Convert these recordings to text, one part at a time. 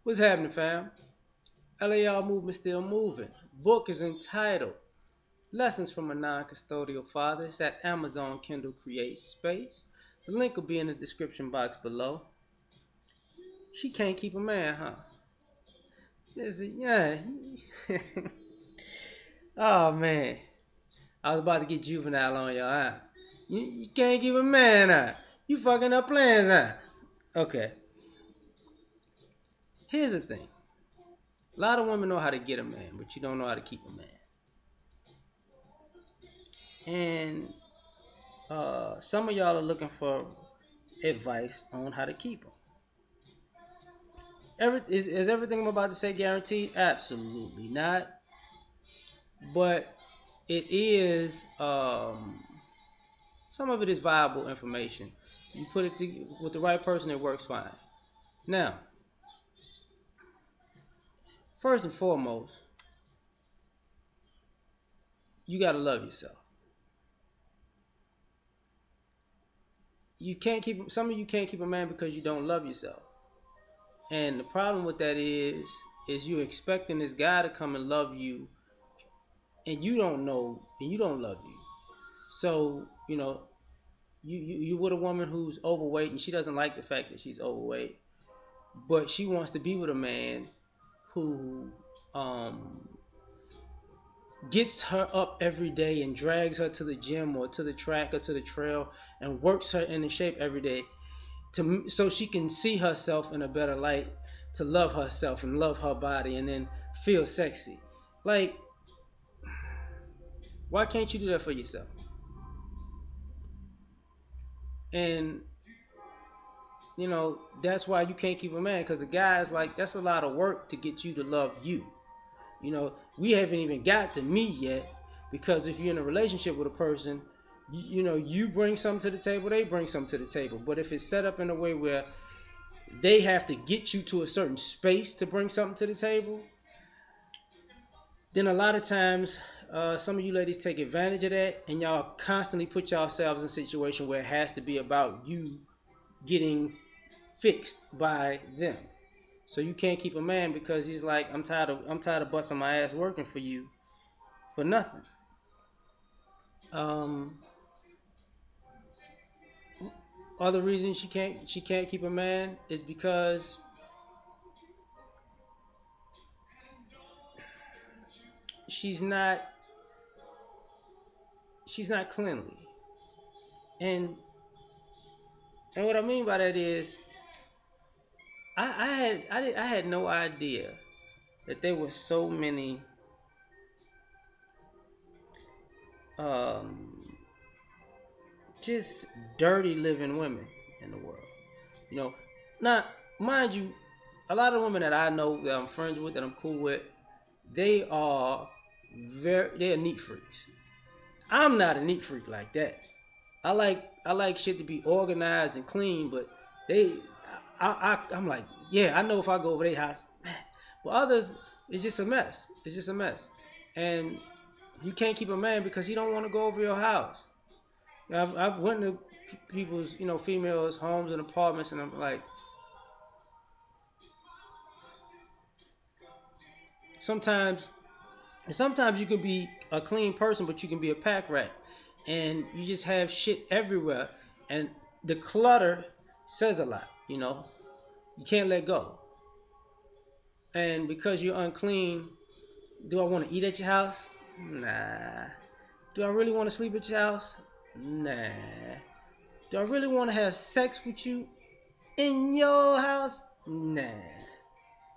What's happening, fam? L.A.R movement still moving. Book is entitled Lessons from a Non-Custodial Father. It's at Amazon Kindle Create Space. The link will be in the description box below. She can't keep a man, huh? Yeah. Oh man, I was about to get juvenile on y'all, huh? You can't keep a man, huh? You fucking up plans, huh? Okay. Here's the thing. A lot of women know how to get a man, but you don't know how to keep a man. And some of y'all are looking for advice on how to keep them. Is everything I'm about to say guaranteed? Absolutely not. But it is, some of it is viable information. You put it with the right person, it works fine. Now, first and foremost, you got to love yourself. Some of you can't keep a man because you don't love yourself. And the problem with that is you expecting this guy to come and love you, and you don't know, and you don't love you. So, you with a woman who's overweight and she doesn't like the fact that she's overweight, but she wants to be with a man who gets her up every day and drags her to the gym or to the track or to the trail and works her into shape every day so she can see herself in a better light, to love herself and love her body and then feel sexy. Like, why can't you do that for yourself? And that's why you can't keep a man, because the guy is like, that's a lot of work to get you to love you. We haven't even got to me yet, because if you're in a relationship with a person, you bring something to the table, they bring something to the table. But if it's set up in a way where they have to get you to a certain space to bring something to the table, then a lot of times some of you ladies take advantage of that, and y'all constantly put yourselves in a situation where it has to be about you getting fixed by them. So you can't keep a man because he's like, I'm tired of busting my ass working for you for nothing. Um, Other reasons she can't keep a man is because she's not she's not cleanly. And what I mean by that is, I had no idea that there were so many um, just dirty living women in the world. You know, Now, mind you, a lot of women that I know, that I'm friends with, that I'm cool with, they are they're neat freaks. I'm not a neat freak like that. I like shit to be organized and clean, but they I'm like, yeah, I know if I go over their house, but others, it's just a mess. It's just a mess, and you can't keep a man because he don't want to go over your house. I've went to people's, females' homes and apartments, and I'm like, sometimes sometimes you can be a clean person, but you can be a pack rat, and you just have shit everywhere, and the clutter says a lot. You can't let go, and because you're unclean, do I want to eat at your house? Nah. Do I really want to sleep at your house? Nah. Do I really want to have sex with you in your house? Nah.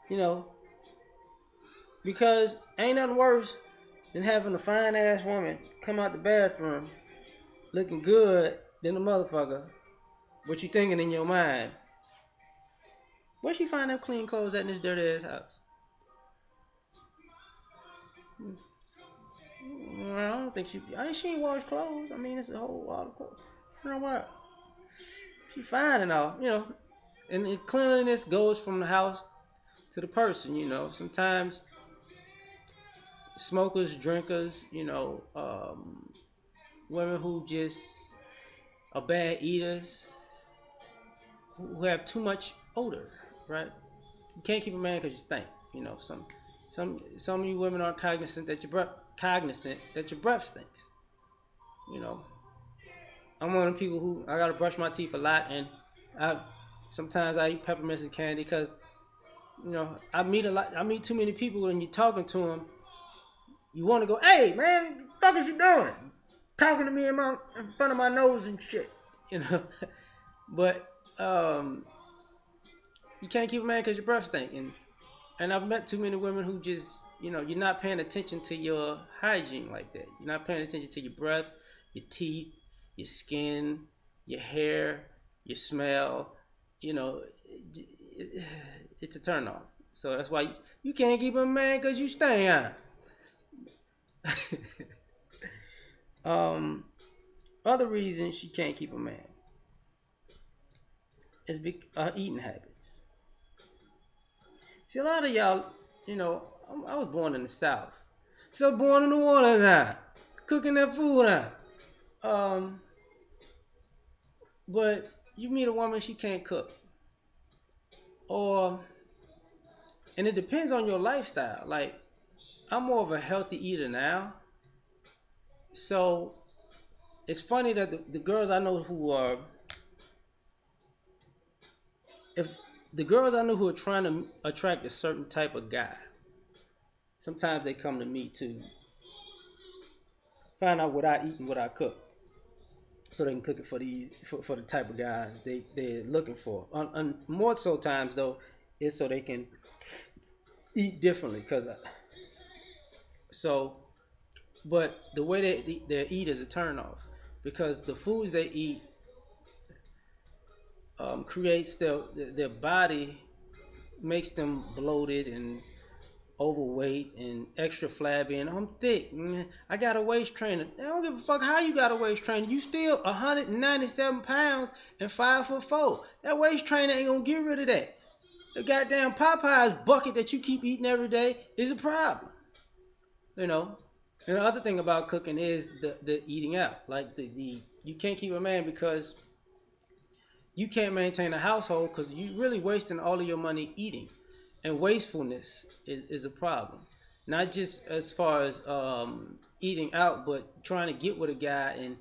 You know, because ain't nothing worse than having a fine ass woman come out the bathroom looking good than a motherfucker. What you thinking in your mind? Where she find them clean clothes at in this dirty ass house? Well, I don't think she ain't wash clothes. I mean, it's a whole lot of clothes. You know what? She fine and all, and cleanliness goes from the house to the person. Sometimes smokers, drinkers, women who just are bad eaters, who have too much odor, right? You can't keep a man because you stink. You know, some of you women aren't cognizant that your breath stinks. You know, I'm one of the people who I gotta brush my teeth a lot, and I sometimes I eat peppermints and candy because I meet a lot. I meet too many people, and you're talking to them. You want to go, hey man, what the fuck is you doing? Talking to me in front of my nose and shit. You know, but you can't keep a man because your breath stink. And I've met too many women who just, you're not paying attention to your hygiene like that. You're not paying attention to your breath, your teeth, your skin, your hair, your smell. You know, it's a turn off. So that's why you can't keep a man because you stink, huh? Other reasons she can't keep a man is eating habits. See, a lot of y'all, you know, I was born in the South. So born in the water now, cooking that food now. Um, but you meet a woman, she can't cook. Or, and it depends on your lifestyle. Like, I'm more of a healthy eater now. So, it's funny that the girls I know who are, if the girls I know who are trying to attract a certain type of guy, sometimes they come to me to find out what I eat and what I cook, so they can cook it for the type of guys they're looking for. On more so times though, is so they can eat differently. So, but the way they eat is a turn off because the foods they eat creates their body, makes them bloated and overweight and extra flabby, and I'm thick. I got a waist trainer. I don't give a fuck how you got a waist trainer. You still 197 pounds and 5'4". That waist trainer ain't gonna get rid of that. The goddamn Popeyes bucket that you keep eating every day is a problem. You know. And the other thing about cooking is the eating out. Like the you can't keep a man because you can't maintain a household because you really wasting all of your money eating. And wastefulness is a problem. Not just as far as eating out, but trying to get with a guy. And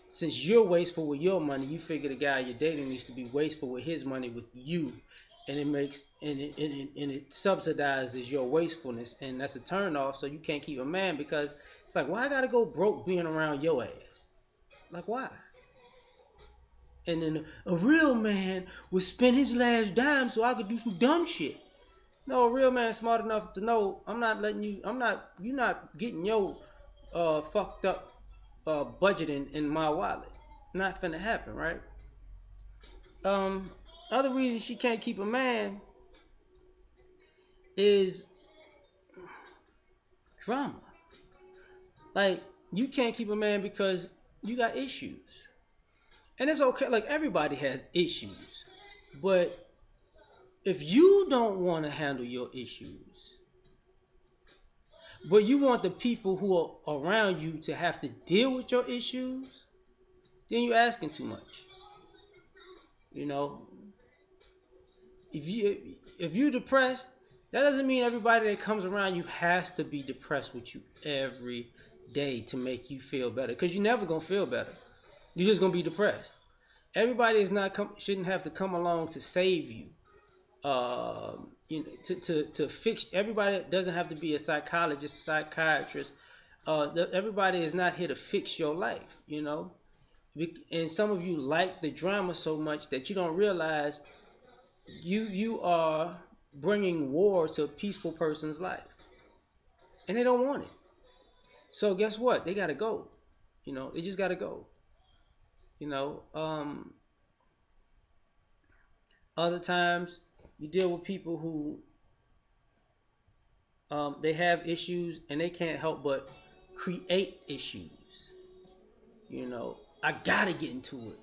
since you're wasteful with your money, you figure the guy you're dating needs to be wasteful with his money with you. And it subsidizes your wastefulness. And that's a turn off. So you can't keep a man because it's like, why I got to go broke being around your ass? Like, why? And then a real man would spend his last dime so I could do some dumb shit. No, a real man smart enough to know you're not getting your fucked up budget in my wallet. Not finna happen, right? Um, Other reason she can't keep a man is drama. Like, you can't keep a man because you got issues. And it's okay, like everybody has issues. But if you don't want to handle your issues, but you want the people who are around you to have to deal with your issues, then you're asking too much. You know, if you're depressed, that doesn't mean everybody that comes around you has to be depressed with you every day to make you feel better. Because you're never gonna feel better. You're just gonna be depressed. Everybody shouldn't have to come along to save you. To fix everybody doesn't have to be a psychologist, a psychiatrist. Everybody is not here to fix your life. And some of you like the drama so much that you don't realize you are bringing war to a peaceful person's life, and they don't want it. So guess what? They gotta go. They just gotta go. You know. Other times you deal with people who they have issues and they can't help but create issues. I gotta get into it.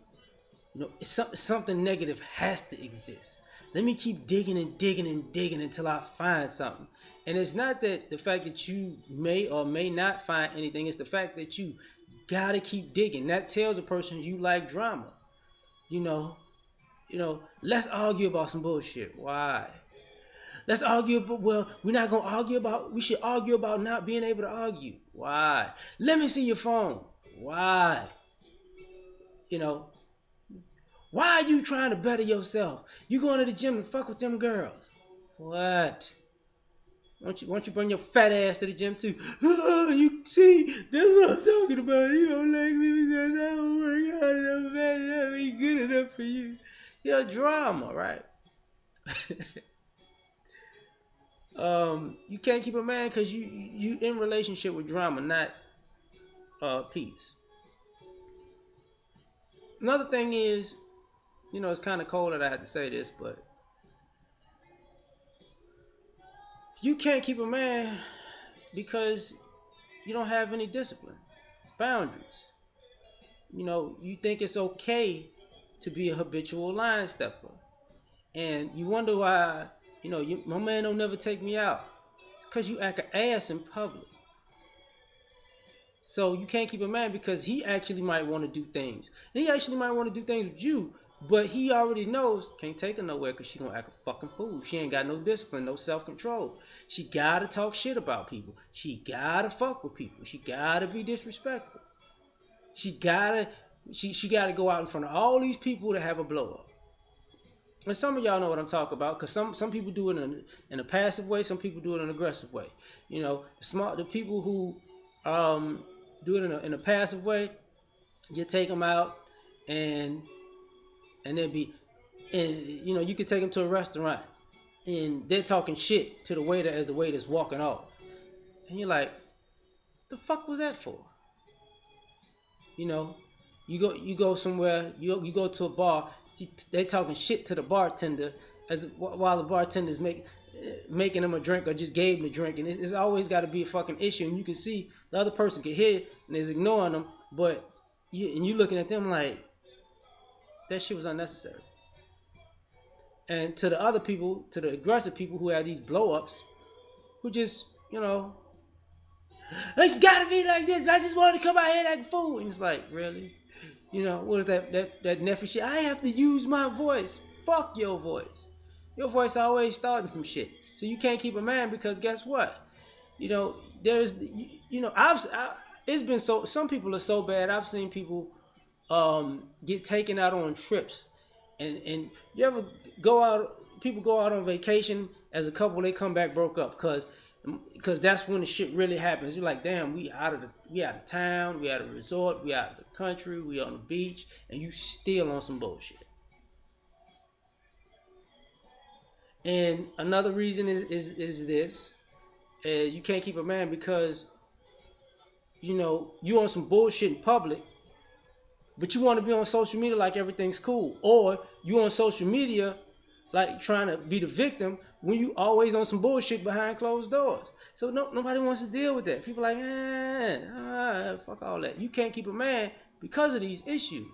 Something negative has to exist. Let me keep digging and digging and digging until I find something. And it's not that the fact that you may or may not find anything. It's the fact that you gotta keep digging. That tells a person you like drama. Let's argue about some bullshit. Why? Let's argue about, well, we're not going to argue about, we should argue about not being able to argue. Why? Let me see your phone. Why? You know, why are you trying to better yourself? You going to the gym to fuck with them girls. What? Why don't you bring your fat ass to the gym too? Oh, you see, that's what I'm talking about. You don't like me because I don't work out enough, man. I ain't good enough for you. You're drama, right? You can't keep a man because you in relationship with drama, not peace. Another thing is, it's kind of cold that I had to say this, but you can't keep a man because you don't have any discipline, boundaries. You think it's okay to be a habitual line stepper, and you wonder why. My man don't never take me out. It's because you act an ass in public. So you can't keep a man because he actually might want to do things. And he actually might want to do things with you, but he already knows can't take her nowhere because she gonna act a fucking fool. She ain't got no discipline, no self-control. She gotta talk shit about people. She gotta fuck with people. She gotta be disrespectful. She gotta she gotta go out in front of all these people to have a blow up. And some of y'all know what I'm talking about, because some people do it in a passive way, some people do it in an aggressive way. The people who do it in a passive way, you take them out, and they'll be, and you can take them to a restaurant, and they're talking shit to the waiter as the waiter's walking off, and you're like, the fuck was that for? You know, you go somewhere, you go to a bar, they talking shit to the bartender as while the bartender's making them a drink or just gave them a drink, and it's always got to be a fucking issue, and you can see the other person can hear it and is ignoring them, but you looking at them like that shit was unnecessary. And to the other people, to the aggressive people who have these blow ups, who just it's gotta be like this. I just want to come out here like a fool, and it's like, really? What is that nephew shit? I have to use my voice. Fuck your voice. Your voice always starting some shit. So you can't keep a man because guess what? There's, it's been so, some people are so bad. I've seen people get taken out on trips, and you ever go out? People go out on vacation as a couple, they come back broke up because that's when the shit really happens. You're like, damn, we out of town, we out of resort, we out of the country, we on the beach, and you still on some bullshit. And another reason is this: is you can't keep a man because you on some bullshit in public, but you want to be on social media like everything's cool, or you on social media like trying to be the victim when you always on some bullshit behind closed doors. So nobody wants to deal with that. People like, fuck all that. You can't keep a man because of these issues.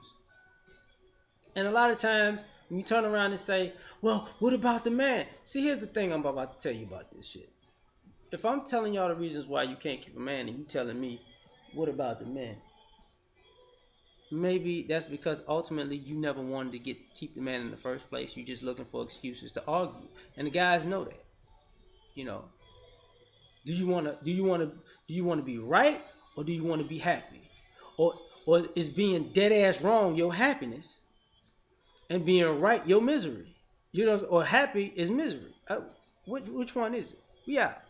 And a lot of times when you turn around and say, well, what about the man? See, here's the thing I'm about to tell you about this shit. If I'm telling y'all the reasons why you can't keep a man and you telling me, what about the man? Maybe that's because ultimately you never wanted to keep the man in the first place. You're just looking for excuses to argue, and the guys know that. Do you wanna be right, or do you want to be happy, or is being dead ass wrong your happiness, and being right your misery? Or happy is misery. Which one is it? We out.